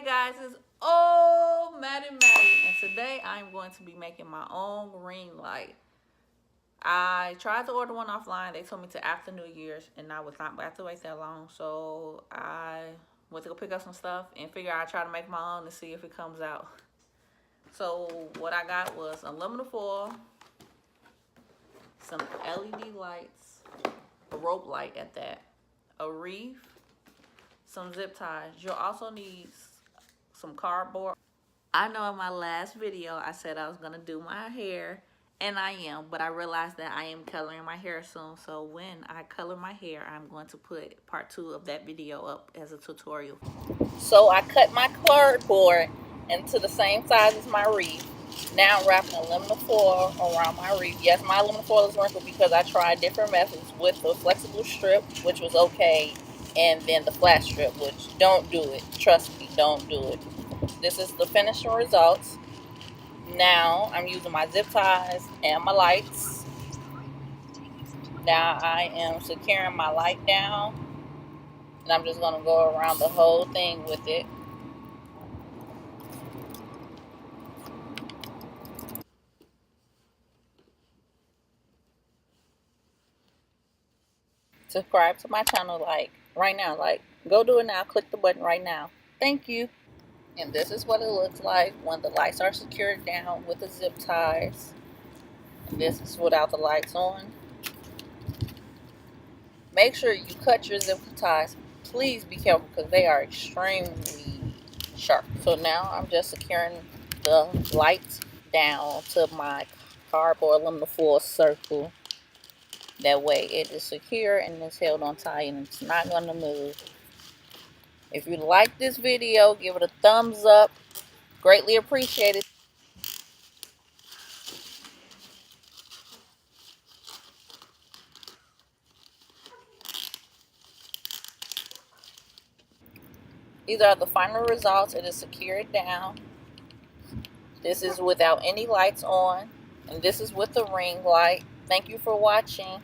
Hey guys, it's old Maddie, and today I'm going to be making my own ring light. I tried to order one offline. They told me to after New Year's, and I was not about to wait that long, so I went to go pick up some stuff and figure I'd try to make my own to see if it comes out. So what I got was aluminum foil, some LED lights, a rope light at that, a wreath, some zip ties. You'll also need some cardboard. I know in my last video I said I was going to do my hair, and I am, but I realized that I am coloring my hair soon. So when I color my hair, I'm going to put part 2 of that video up as a tutorial. So I cut my cardboard into the same size as my wreath. Now I'm wrapping aluminum foil around my wreath. Yes, my aluminum foil is wrinkled because I tried different methods with the flexible strip, which was okay, and then the flat strip, which don't do it. Trust me, don't do it. This is the finishing results. Now I'm using my zip ties and my lights. Now I am securing my light down, and I'm just going to go around the whole thing with it. Subscribe to my channel right now. Go do it now. Click the button right now. Thank you. And this is what it looks like when the lights are secured down with the zip ties. And this is without the lights on. Make sure you cut your zip ties. Please be careful because they are extremely sharp. So now I'm just securing the lights down to my cardboard aluminum foil circle. That way it is secure and it's held on tight and it's not going to move. If you like this video, give it a thumbs up. Greatly appreciated. These are the final results. It is secured down. This is without any lights on. And this is with the ring light. Thank you for watching.